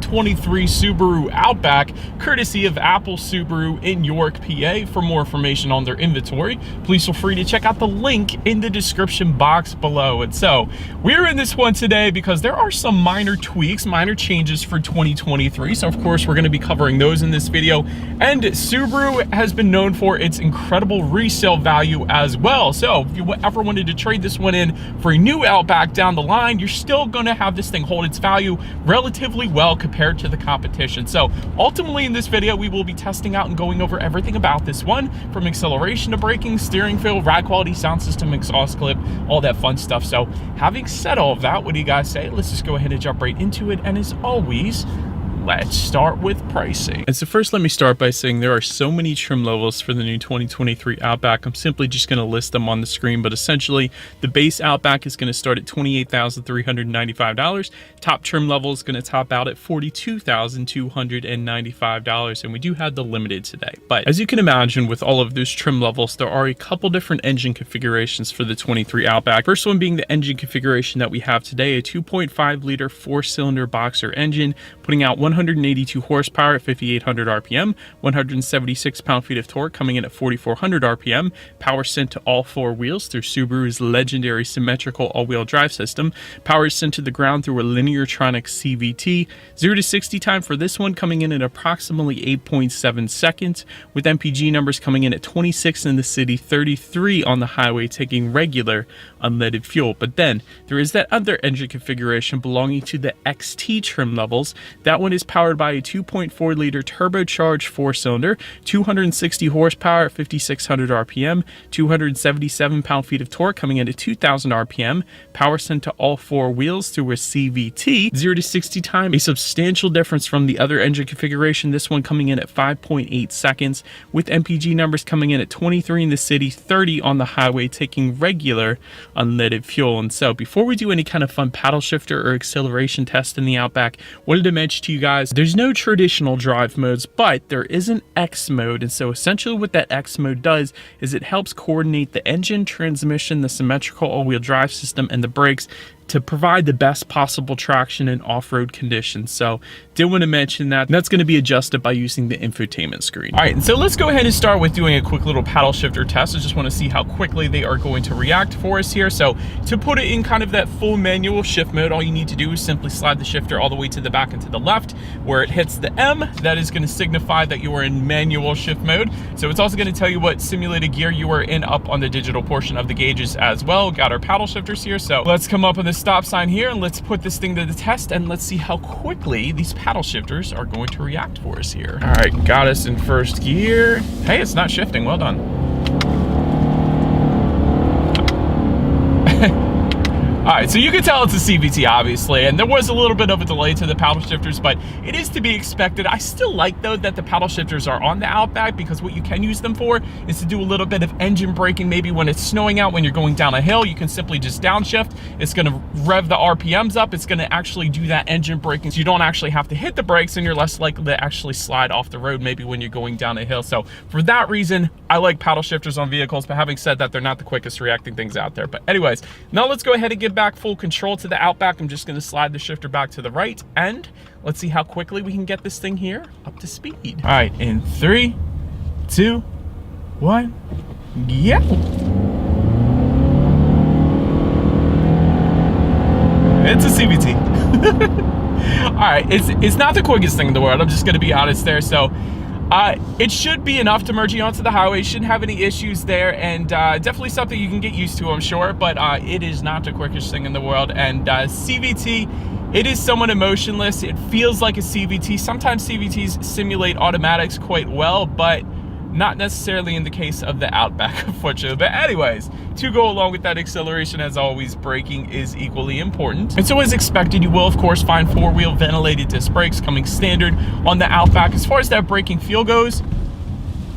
2023 Subaru Outback, courtesy of Apple Subaru in York, PA. For more information on their inventory, please feel free to check out the link in the description box below. And so we're in this one today because there are some minor tweaks, minor changes for 2023. So of course, we're going to be covering those in this video. And Subaru has been known for its incredible resale value as well. So if you ever wanted to trade this one in for a new Outback down the line, you're still going to have this thing hold its value relatively well compared to the competition. So ultimately in this video, we will be testing out and going over everything about this one, from acceleration to braking, steering feel, ride quality, sound system, exhaust clip, all that fun stuff. So having said all of that, what do you guys say? Let's just go ahead and jump right into it. And as always, let's start with pricing. And so first, let me start by saying there are so many trim levels for the new 2023 Outback. I'm simply just going to list them on the screen, but essentially the base Outback is going to start at $28,395. Top trim level is going to top out at $42,295. And we do have the limited today. But as you can imagine, with all of those trim levels, there are a couple different engine configurations for the 23 Outback. First one being the engine configuration that we have today, a 2.5 liter 4-cylinder boxer engine, putting out 182 horsepower at 5,800 RPM, 176 pound-feet of torque coming in at 4,400 RPM, power sent to all four wheels through Subaru's legendary symmetrical all-wheel drive system, power is sent to the ground through a Lineartronic CVT, 0 to 60 time for this one coming in at approximately 8.7 seconds, with MPG numbers coming in at 26 in the city, 33 on the highway, taking regular unleaded fuel. But then there is that other engine configuration belonging to the XT trim levels. That one is powered by a 2.4 liter turbocharged 4-cylinder, 260 horsepower at 5,600 RPM, 277 pound-feet of torque coming in at 2,000 RPM, power sent to all four wheels through a CVT, 0 to 60 time, a substantial difference from the other engine configuration, this one coming in at 5.8 seconds, with MPG numbers coming in at 23 in the city, 30 on the highway, taking regular unleaded fuel. And so before we do any kind of fun paddle shifter or acceleration test in the Outback, wanted to mention to you guys, there's no traditional drive modes, but there is an X mode. And so essentially what that X mode does is it helps coordinate the engine, transmission, the symmetrical all-wheel drive system, and the brakes to provide the best possible traction in off-road conditions. So did want to mention that. That's going to be adjusted by using the infotainment screen. All right, and so let's go ahead and start with doing a quick little paddle shifter test. I just want to see how quickly they are going to react for us here. So to put it in kind of that full manual shift mode, all you need to do is simply slide the shifter all the way to the back and to the left. Where it hits the M, that is going to signify that you are in manual shift mode. So it's also going to tell you what simulated gear you are in up on the digital portion of the gauges as well. Got our paddle shifters here. So let's come up on this stop sign here and let's put this thing to the test, and let's see how quickly these paddle shifters are going to react for us here. All right, got us in first gear. Hey, it's not shifting. Well done. All right, so you can tell it's a CVT, obviously, and there was a little bit of a delay to the paddle shifters, but it is to be expected. I still like, though, that the paddle shifters are on the Outback, because what you can use them for is to do a little bit of engine braking. Maybe when it's snowing out, when you're going down a hill, you can simply just downshift. It's going to rev the RPMs up. It's going to actually do that engine braking, so you don't actually have to hit the brakes, and you're less likely to actually slide off the road maybe when you're going down a hill. So for that reason, I like paddle shifters on vehicles, but having said that, they're not the quickest reacting things out there. But anyways, now let's go ahead and give back full control to the Outback. I'm just going to slide the shifter back to the right, and let's see how quickly we can get this thing here up to speed. All right, in 3, 2, 1, yeah. It's a CVT. All right, it's not the quickest thing in the world. I'm just going to be honest there. So it should be enough to merge you onto the highway. Shouldn't have any issues there, and definitely something you can get used to, I'm sure, but it is not the quickest thing in the world. And CVT, it is somewhat emotionless. It feels like a CVT. Sometimes CVTs simulate automatics quite well, but not necessarily in the case of the Outback, unfortunately. But anyways, to go along with that acceleration, as always, braking is equally important. And so as expected, you will of course find 4-wheel ventilated disc brakes coming standard on the Outback. As far as that braking feel goes,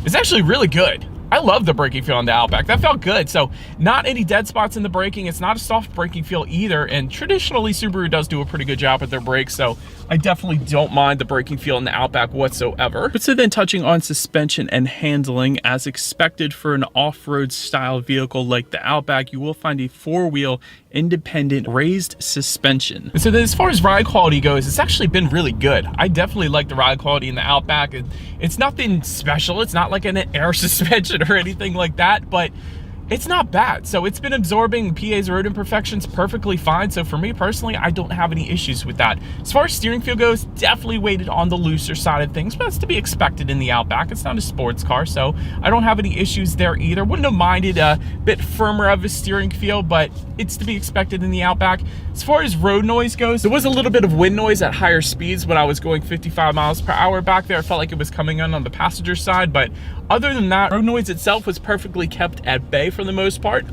it's actually really good. I love the braking feel on the Outback. That felt good. So not any dead spots in the braking. It's not a soft braking feel either. And traditionally, Subaru does do a pretty good job with their brakes. So I definitely don't mind the braking feel in the Outback whatsoever. But so then touching on suspension and handling, as expected for an off-road style vehicle like the Outback, you will find a four-wheel independent raised suspension. And so then as far as ride quality goes, it's actually been really good. I definitely like the ride quality in the Outback. It's nothing special. It's not like an air suspension or anything like that, but it's not bad. So it's been absorbing PA's road imperfections perfectly fine. So for me personally, I don't have any issues with that. As far as steering feel goes, definitely weighted on the looser side of things, but that's to be expected in the Outback. It's not a sports car, so I don't have any issues there either. Wouldn't have minded a bit firmer of a steering feel, but it's to be expected in the Outback. As far as road noise goes, there was a little bit of wind noise at higher speeds when I was going 55 miles per hour back there. I felt like it was coming in on the passenger side, but other than that, road noise itself was perfectly kept at bay for the most part.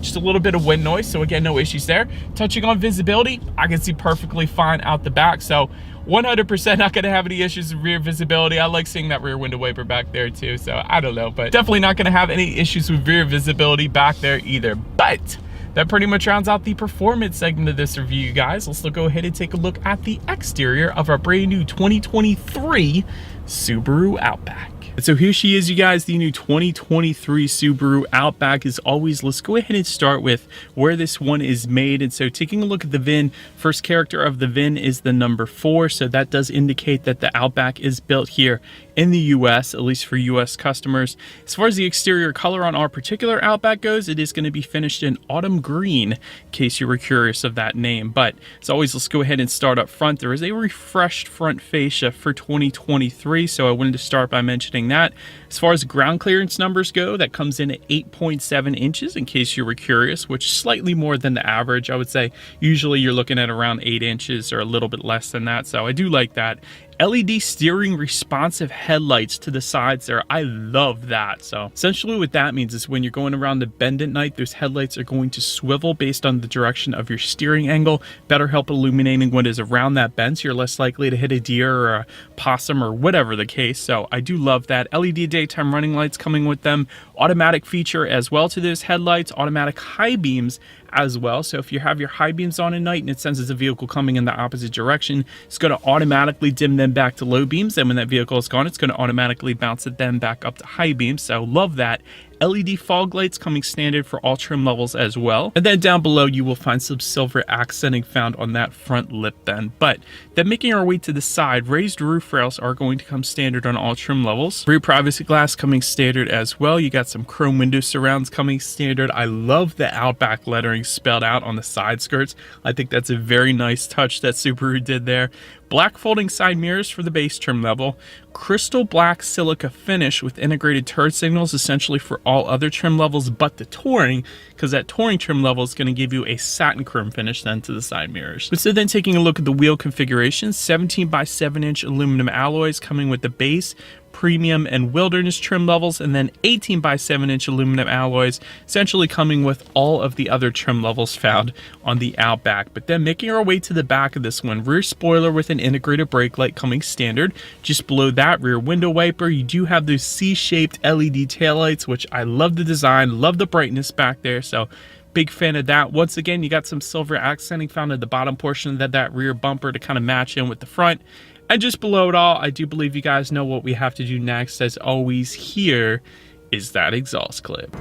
Just a little bit of wind noise, so again, no issues there. Touching on visibility, I can see perfectly fine out the back, so 100% not going to have any issues with rear visibility. I like seeing that rear window wiper back there too, so I don't know, but definitely not going to have any issues with rear visibility back there either. But that pretty much rounds out the performance segment of this review, you guys. Let's go ahead and take a look at the exterior of our brand new 2023 Subaru Outback. And so here she is, you guys, the new 2023 Subaru Outback. As always, let's go ahead and start with where this one is made. And so taking a look at the VIN, first character of the VIN is the number 4. So that does indicate that the Outback is built here in the US, at least for US customers. As far as the exterior color on our particular Outback goes, it is going to be finished in autumn green, in case you were curious of that name. But as always, let's go ahead and start up front. There is a refreshed front fascia for 2023, so I wanted to start by mentioning that. As far as ground clearance numbers go, that comes in at 8.7 inches, in case you were curious, which is slightly more than the average. I would say usually you're looking at around 8 inches or a little bit less than that, so I do like that. LED steering responsive headlights to the sides there. I love that. So essentially what that means is when you're going around the bend at night, those headlights are going to swivel based on the direction of your steering angle, better help illuminating what is around that bend, so you're less likely to hit a deer or a possum or whatever the case. So I do love that. LED daytime running lights coming with them. Automatic feature as well to those headlights. Automatic high beams as well. So if you have your high beams on at night and it senses a vehicle coming in the opposite direction, it's going to automatically dim them back to low beams. And when that vehicle is gone, it's going to automatically bounce it then back up to high beams. So love that. LED fog lights coming standard for all trim levels as well. And then down below, you will find some silver accenting found on that front lip then. But then making our way to the side, raised roof rails are going to come standard on all trim levels. Rear privacy glass coming standard as well. You got some chrome window surrounds coming standard. I love the Outback lettering spelled out on the side skirts. I think that's a very nice touch that Subaru did there. Black folding side mirrors for the base trim level. Crystal black silica finish with integrated turret signals, essentially for all other trim levels but the Touring, because that Touring trim level is going to give you a satin chrome finish then to the side mirrors. But so then taking a look at the wheel configuration, 17 by 7 inch aluminum alloys coming with the base, premium, and wilderness trim levels, and then 18 by 7 inch aluminum alloys, essentially coming with all of the other trim levels found on the Outback. But then making our way to the back of this one, rear spoiler with an integrated brake light coming standard. Just below that, rear window wiper. You do have those C-shaped LED taillights, which I love the design, love the brightness back there, so big fan of that. Once again, you got some silver accenting found at the bottom portion of that rear bumper to kind of match in with the front. And just below it all, I do believe you guys know what we have to do next. As always, here is that exhaust clip.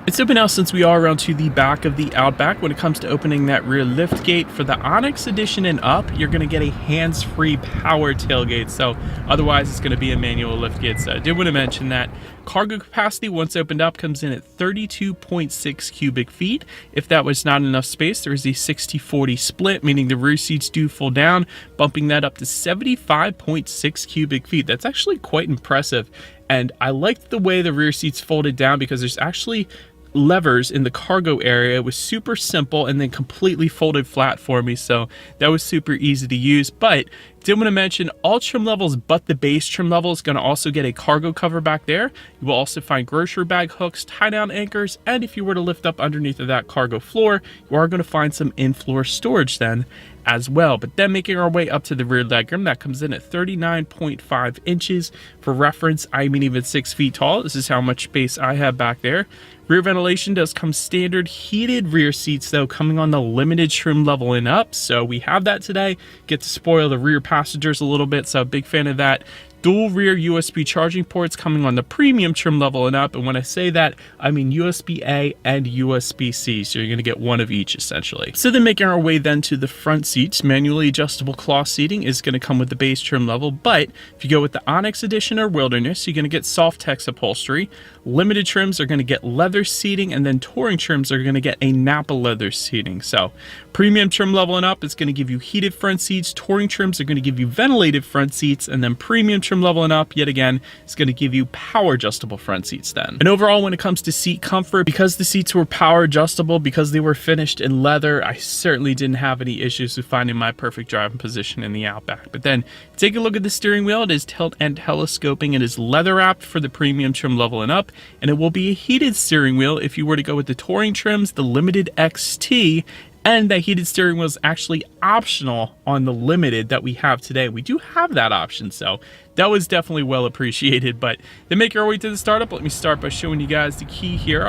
It's open now since we are around to the back of the Outback. When it comes to opening that rear lift gate for the Onyx Edition and up, you're going to get a hands-free power tailgate. So otherwise, it's going to be a manual lift gate. So I did want to mention that. Cargo capacity, once opened up, comes in at 32.6 cubic feet. If that was not enough space, there is a 60-40 split, meaning the rear seats do fold down, bumping that up to 75.6 cubic feet. That's actually quite impressive. And I liked the way the rear seats folded down because there's actually levers in the cargo area. It was super simple and then completely folded flat for me, so that was super easy to use. But Did want to mention all trim levels but the base trim level is going to also get a cargo cover back there. You will also find grocery bag hooks, tie down anchors, and if you were to lift up underneath of that cargo floor, you are going to find some in-floor storage then as well. But then making our way up to the rear legroom, that comes in at 39.5 inches. For reference, I'm even 6 feet tall. This is how much space I have back there. Rear ventilation does come standard. Heated rear seats though, coming on the limited trim level and up, so we have that today. Get to spoil the rear passengers a little bit, so big fan of that. Dual rear USB charging ports coming on the premium trim level and up, and when I say that, I mean USB-A and USB-C, so you're going to get one of each essentially. So then making our way then to the front seats, manually adjustable cloth seating is going to come with the base trim level, but if you go with the Onyx Edition or Wilderness, you're going to get soft text upholstery. Limited trims are going to get leather seating, and then touring trims are going to get a Napa leather seating. So premium trim level and up is going to give you heated front seats, touring trims are going to give you ventilated front seats, and then premium trim level and up, yet again, is going to give you power adjustable front seats then. And overall, when it comes to seat comfort, because the seats were power adjustable, because they were finished in leather, I certainly didn't have any issues with finding my perfect driving position in the Outback. But then take a look at the steering wheel. It is tilt and telescoping. It is leather wrapped for the premium trim level and up, and it will be a heated steering wheel if you were to go with the touring trims, the Limited XT, and that heated steering wheel is actually optional on the Limited that we have today. We do have that option, so that was definitely well appreciated. But then make our way to the startup. Let me start by showing you guys the key here.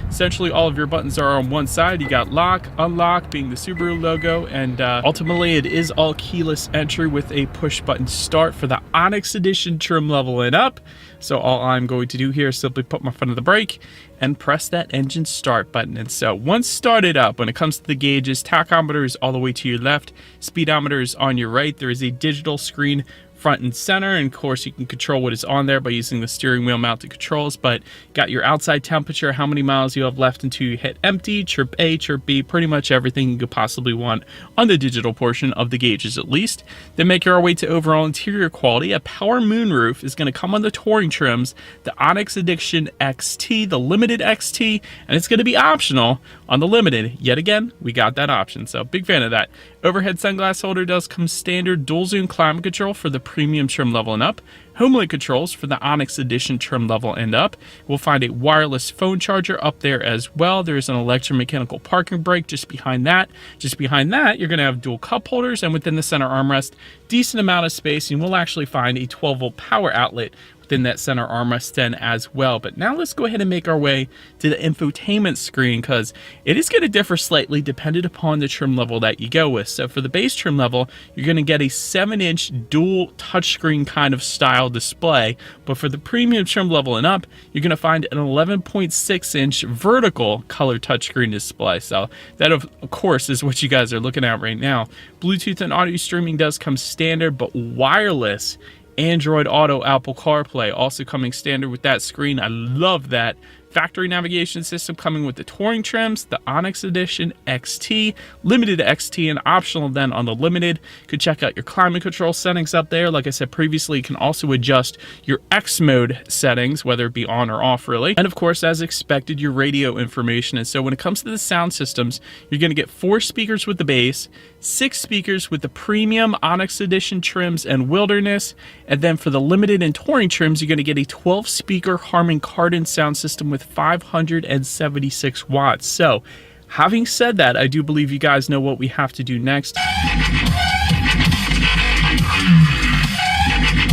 Essentially all of your buttons are on one side. You got lock, unlock being the Subaru logo, and ultimately it is all keyless entry with a push button start for the Onyx Edition trim level and up. So all I'm going to do here is simply put my foot on the brake and press that engine start button. And so once started up, when it comes to the gauges, tachometer is all the way to your left, speedometer is on your right. There is a digital screen front and center, and of course you can control what is on there by using the steering wheel mounted controls. But got your outside temperature, how many miles you have left until you hit empty, chirp A, chirp B, pretty much everything you could possibly want on the digital portion of the gauges at least. Then make our way to overall interior quality. A power moonroof is going to come on the touring trims, the Onyx Edition XT, the Limited XT, and it's going to be optional on the Limited. Yet again, we got that option, so big fan of that. Overhead sunglass holder does come standard. Dual zoom climate control for the premium trim level and up. HomeLink controls for the Onyx Edition trim level and up. We'll find a wireless phone charger up there as well. There's an electromechanical parking brake just behind that. Just behind that, you're going to have dual cup holders, and within the center armrest, decent amount of space, and we'll actually find a 12-volt power outlet within that center armrest then as well. But now let's go ahead and make our way to the infotainment screen, because it is going to differ slightly dependent upon the trim level that you go with. So for the base trim level, you're going to get a 7-inch dual touchscreen kind of style display, but for the premium trim level and up, you're going to find an 11.6-inch vertical color touchscreen display. So that of course is what you guys are looking at right now. Bluetooth and audio streaming does come standard, but wireless Android Auto, Apple CarPlay also coming standard with that screen. I love that. Factory navigation system coming with the touring trims, the Onyx Edition XT, Limited XT, and optional then on the Limited. You could check out your climate control settings up there. Like I said previously, you can also adjust your X mode settings, whether it be on or off really. And of course, as expected, your radio information. And so when it comes to the sound systems, you're going to get 4 speakers with the bass, 6 speakers with the premium Onyx Edition trims and Wilderness, and then for the Limited and touring trims, you're going to get a 12-speaker Harman Kardon sound system with 576 watts. So having said that, I do believe you guys know what we have to do next.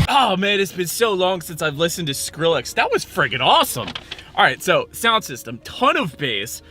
Oh man, it's been so long since I've listened to Skrillex. That was friggin' awesome. All right, so sound system, ton of bass,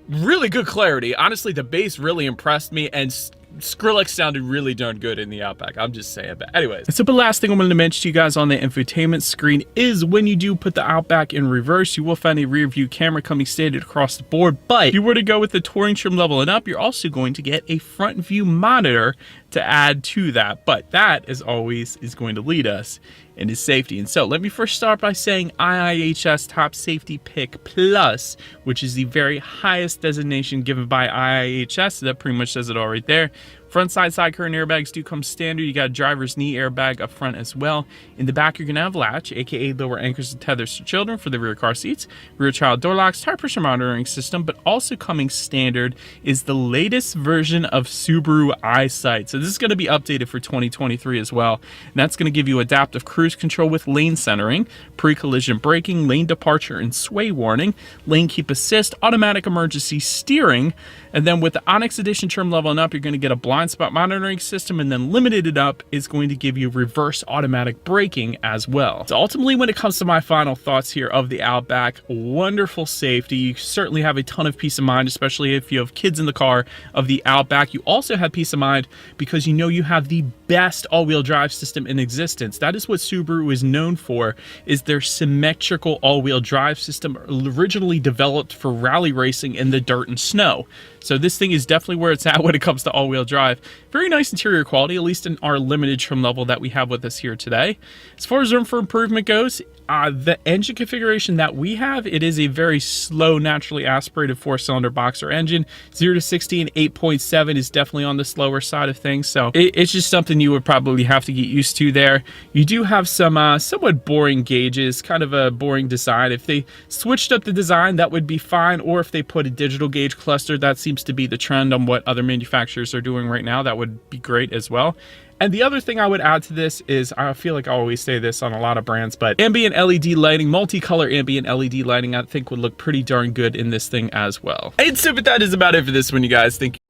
really good clarity. Honestly, the bass really impressed me, and Skrillex sounded really darn good in the Outback. I'm just saying. But anyways, so the last thing I'm going to mention to you guys on the infotainment screen is when you do put the Outback in reverse, you will find a rear view camera coming standard across the board. But if you were to go with the touring trim level and up, you're also going to get a front view monitor to add to that. But that, as always, is going to lead us into safety. And so let me first start by saying IIHS Top Safety Pick Plus, which is the very highest designation given by IIHS. So that pretty much says it all right there. Front side curtain airbags do come standard. You got a driver's knee airbag up front as well. In the back, you're gonna have latch, aka lower anchors and tethers to children for the rear car seats, rear child door locks, tire pressure monitoring system, but also coming standard is the latest version of Subaru EyeSight. So this is gonna be updated for 2023 as well. And that's gonna give you adaptive cruise control with lane centering, pre-collision braking, lane departure and sway warning, lane keep assist, automatic emergency steering, and then with the Onyx Edition trim level and up, you're going to get a blind spot monitoring system, and then limited it up is going to give you reverse automatic braking as well. So ultimately, when it comes to my final thoughts here of the Outback, wonderful safety. You certainly have a ton of peace of mind, especially if you have kids in the car of the Outback. You also have peace of mind because you know you have the best all-wheel drive system in existence. That is what Subaru is known for, is their symmetrical all-wheel drive system, originally developed for rally racing in the dirt and snow. So this thing is definitely where it's at when it comes to all-wheel drive. Very nice interior quality, at least in our limited trim level that we have with us here today. As far as room for improvement goes, the engine configuration that we have, it is a very slow, naturally aspirated 4-cylinder boxer engine. 0 to 60 in 8.7 is definitely on the slower side of things, so it's just something you would probably have to get used to there. You do have some somewhat boring gauges, kind of a boring design. If they switched up the design, that would be fine, or if they put a digital gauge cluster, that seems to be the trend on what other manufacturers are doing right now, that would be great as well. And the other thing I would add to this is, I feel like I always say this on a lot of brands, but ambient LED lighting, multicolor ambient LED lighting, I think would look pretty darn good in this thing as well. And so, but that is about it for this one, you guys. Thank you.